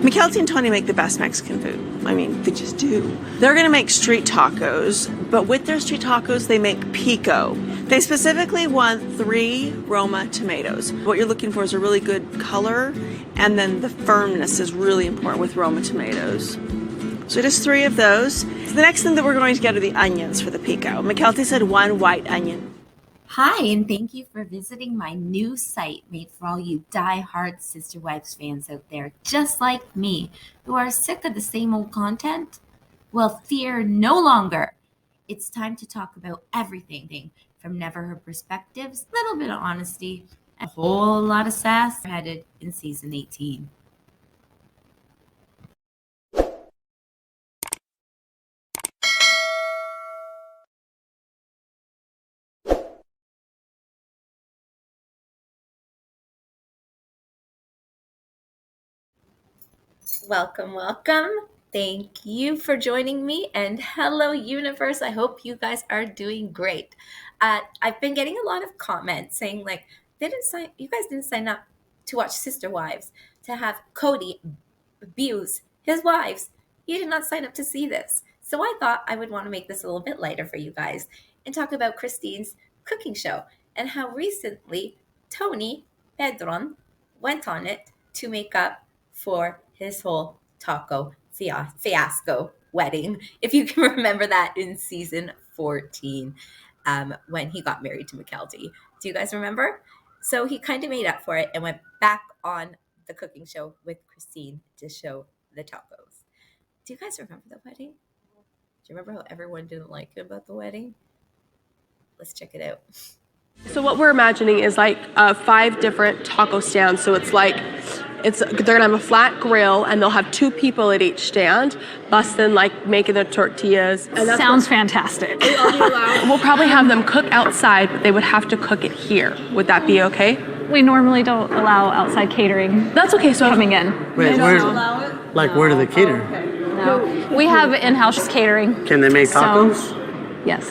Mykelti and Tony make the best Mexican food. I mean, they just do. They're going to make street tacos, but with their street tacos, they make pico. They specifically want 3 Roma tomatoes. What you're looking for is a really good color, and then the firmness is really important with Roma tomatoes. So just 3 of those. So the next thing that we're going to get are the onions for the pico. Mykelti said 1 white onion. Hi, and thank you for visiting my new site made for all you die-hard Sister Wives fans out there, just like me, who are sick of the same old content. Well, fear no longer. It's time to talk about everything from never her perspectives, a little bit of honesty, and a whole lot of sass headed in season 18. Welcome. Thank you for joining me, and hello, universe. I hope you guys are doing great. I've been getting a lot of comments saying like, you guys didn't sign up to watch Sister Wives, to have Kody abuse his wives. You did not sign up to see this. So I thought I would want to make this a little bit lighter for you guys and talk about Christine's cooking show and how recently Tony Padron went on it to make up for his whole taco fiasco wedding, if you can remember that, in season 14, when he got married to Mykelti. Do you guys remember? So he kind of made up for it and went back on the cooking show with Christine to show the tacos. Do you guys remember the wedding? Do you remember how everyone didn't like it about the wedding? Let's check it out. So what we're imagining is like 5 different taco stands. So it's like, they're gonna have a flat grill and they'll have 2 people at each stand, busting, like making their tortillas. And Sounds fantastic. We'll probably have them cook outside, but they would have to cook it here. Would that be okay? We normally don't allow outside catering. That's okay. So coming in. Wait, where do they cater? No. We have in-house catering. Can they make tacos? So, yes.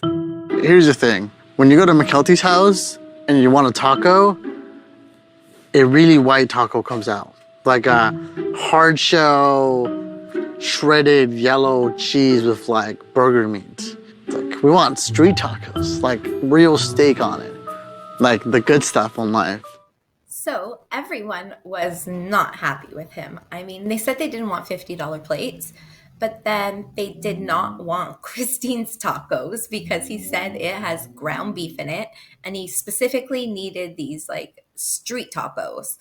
Here's the thing. When you go to Mykelti's house and you want a taco, a really white taco comes out. Like a hard shell, shredded yellow cheese with like burger meat. Like, we want street tacos, like real steak on it. Like the good stuff on life. So everyone was not happy with him. I mean, they said they didn't want $50 plates, but then they did not want Christine's tacos because he said it has ground beef in it, and he specifically needed these like street tacos.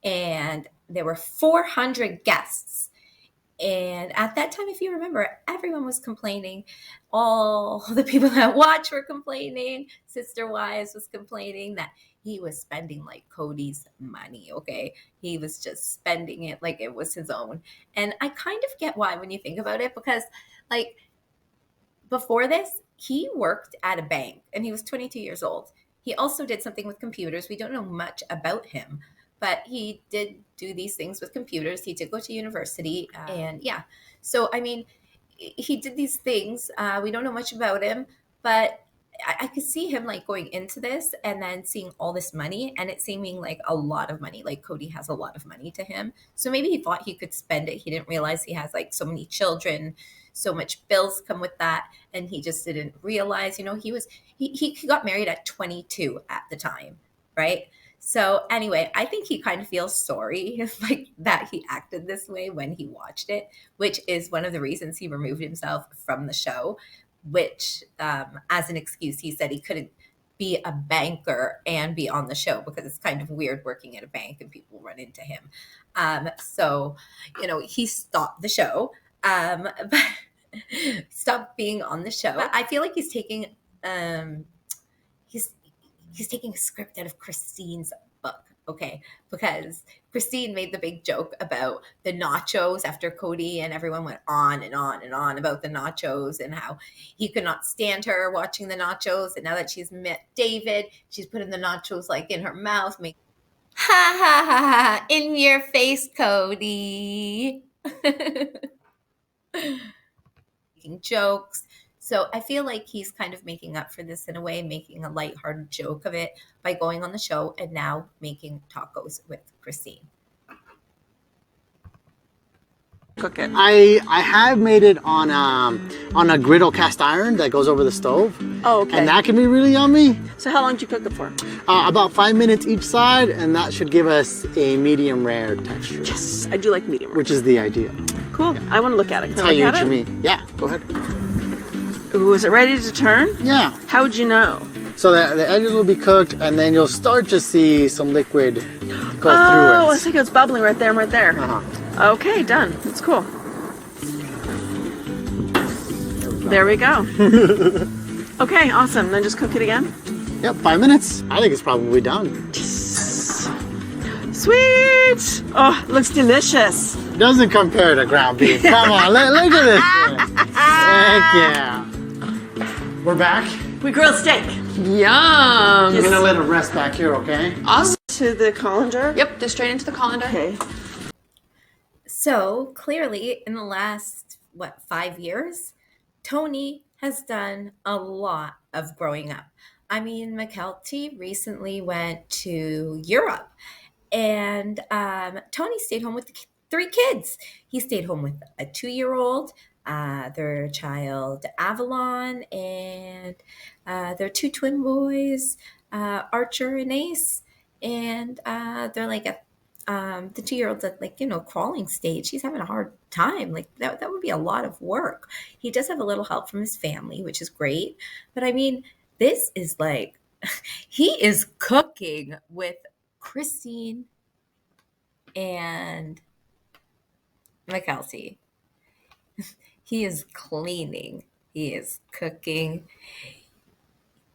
And there were 400 guests. And at that time, if you remember, everyone was complaining. All the people that watch were complaining. Sister Wives was complaining that he was spending like Kody's money, okay? He was just spending it like it was his own. And I kind of get why when you think about it, because like before this, he worked at a bank and he was 22 years old. He also did something with computers. We don't know much about him, but he did do these things with computers. He did go to university and yeah. So, I mean, he did these things. We don't know much about him, but I could see him like going into this and then seeing all this money and it seeming like a lot of money. Like Kody has a lot of money to him. So maybe he thought he could spend it. He didn't realize he has like so many children, so much bills come with that. And he just didn't realize, you know, he got married at 22 at the time, right? So anyway, I think he kind of feels sorry like that he acted this way when he watched it, which is one of the reasons he removed himself from the show, which as an excuse, he said he couldn't be a banker and be on the show because it's kind of weird working at a bank and people run into him. So, you know, he stopped the show, but stopped being on the show. But I feel like he's taking he's taking a script out of Christine's book, okay? Because Christine made the big joke about the nachos after Kody and everyone went on and on and on about the nachos and how he could not stand her watching the nachos. And now that she's met David, she's putting the nachos like in her mouth. Ha ha ha ha, in your face, Kody. Making jokes. So I feel like he's kind of making up for this in a way, making a lighthearted joke of it by going on the show and now making tacos with Christine. cook it? I have made it on a griddle cast iron that goes over the stove. Oh, okay. And that can be really yummy. So how long did you cook it for? About 5 minutes each side, and that should give us a medium rare texture. Yes, I do like medium rare. Which is the idea. Cool. I want to look at it. Can Tell I you look what at you it? mean. Yeah, go ahead. Ooh, is it ready to turn? Yeah. How would you know? So the edges will be cooked, and then you'll start to see some liquid go through it. Oh, I think it's bubbling right there and right there. Uh-huh. Okay, done. That's cool. There we go. Okay, awesome. Then just cook it again. Yep, 5 minutes. I think it's probably done. Sweet! Oh, looks delicious. Doesn't compare to ground beef. Come on, look at this thing. Heck yeah. We're back. We grilled steak. Yum. I'm gonna let it rest back here, okay? Awesome. To the colander? Yep, just straight into the colander. Okay. So clearly, in the last, 5 years, Tony has done a lot of growing up. I mean, Mykelti recently went to Europe, and Tony stayed home with 3 kids. He stayed home with a 2-year-old, their child Avalon, and their 2 twin boys, Archer and Ace. And they're like the 2-year-old's at crawling stage. He's having a hard time. Like that would be a lot of work. He does have a little help from his family, which is great. But I mean, this is like, he is cooking with Christine and Mykelti. He is cleaning. He is cooking.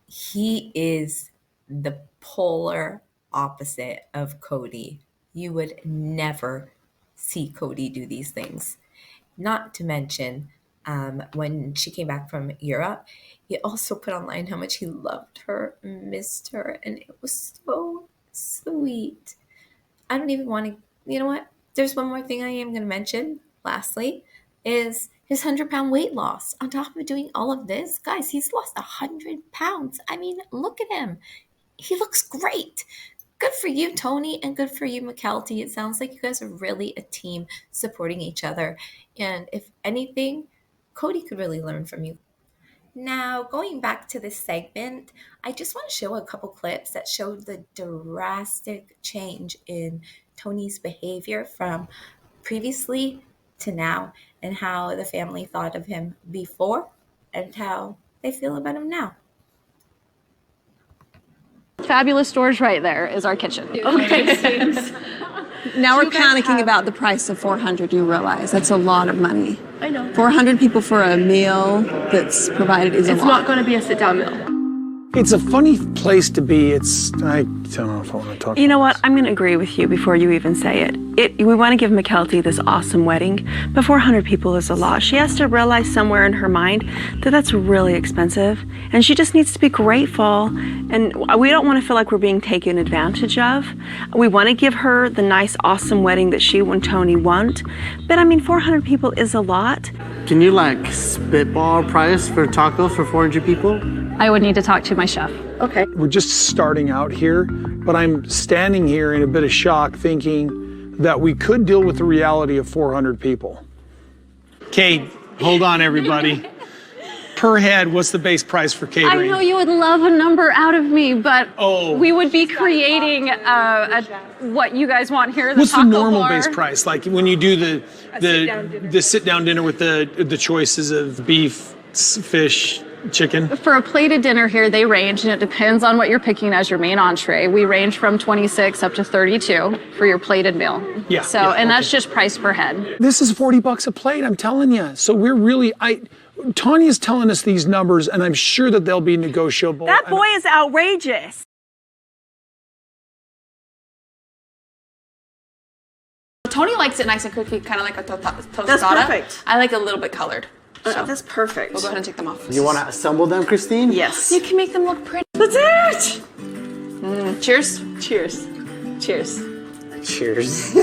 He is the polar opposite of Kody. You would never see Kody do these things. Not to mention, when she came back from Europe, he also put online how much he loved her, missed her, and it was so sweet. I don't even want to, you know what? There's one more thing I am going to mention, lastly, is his 100-pound weight loss. On top of doing all of this, guys, he's lost 100 pounds. I mean, look at him. He looks great. Good for you, Tony, and good for you, Mykelti. It sounds like you guys are really a team supporting each other. And if anything, Kody could really learn from you. Now, going back to this segment, I just want to show a couple clips that showed the drastic change in Tony's behavior from previously to now, and how the family thought of him before and how they feel about him now. Fabulous doors right there is our kitchen. Okay. Now we're panicking about the price of $400. You realize that's a lot of money. I know. 400 people for a meal that's provided is a lot. It's not going to be a sit-down meal. It's a funny place to be. I don't know if I want to talk. You know what? I'm going to agree with you before you even say it. We want to give Mykelti this awesome wedding, but 400 people is a lot. She has to realize somewhere in her mind that that's really expensive, and she just needs to be grateful. And we don't want to feel like we're being taken advantage of. We want to give her the nice, awesome wedding that she and Tony want, but I mean, 400 people is a lot. Can you spitball a price for tacos for 400 people? I would need to talk to my chef. Okay. We're just starting out here, but I'm standing here in a bit of shock thinking that we could deal with the reality of 400 people. Kate, hold on everybody. Per head, what's the base price for catering? I know you would love a number out of me, but Oh. we would be creating what you guys want here. What's the taco normal bar. base price? Like when you do the sit-down dinner with the choices of beef, fish, chicken? For a plated dinner here, they range, and it depends on what you're picking as your main entree. We range from 26 up to 32 for your plated meal. Yeah. So, yeah, and okay. that's just price per head. This is $40 a plate, I'm telling you. So we're really, Tanya's telling us these numbers, and I'm sure that they'll be negotiable. That boy is outrageous. Tony likes it nice and cookie, kind of like a tostada. That's perfect. I like it a little bit colored. So That's perfect. we'll go ahead and take them off. You want to assemble them, Christine? Yes. You can make them look pretty. That's it. Cheers. Cheers. Cheers. Cheers.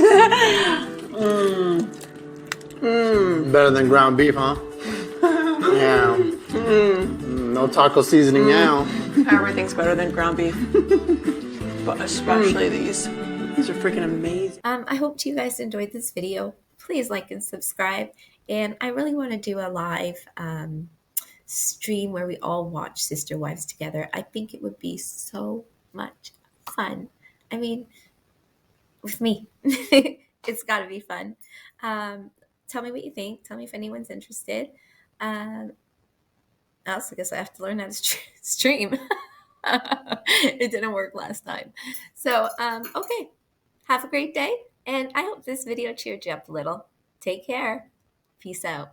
Better than ground beef, huh? Yeah. No taco seasoning now. Everything's better than ground beef, but especially these. These are freaking amazing. I hope you guys enjoyed this video. please like and subscribe. And I really want to do a live stream where we all watch Sister Wives together. I think it would be so much fun. I mean, with me, it's got to be fun. Tell me what you think. Tell me if anyone's interested. Else, I guess I have to learn how to stream. It didn't work last time. So, okay. Have a great day. And I hope this video cheered you up a little. Take care. Peace out.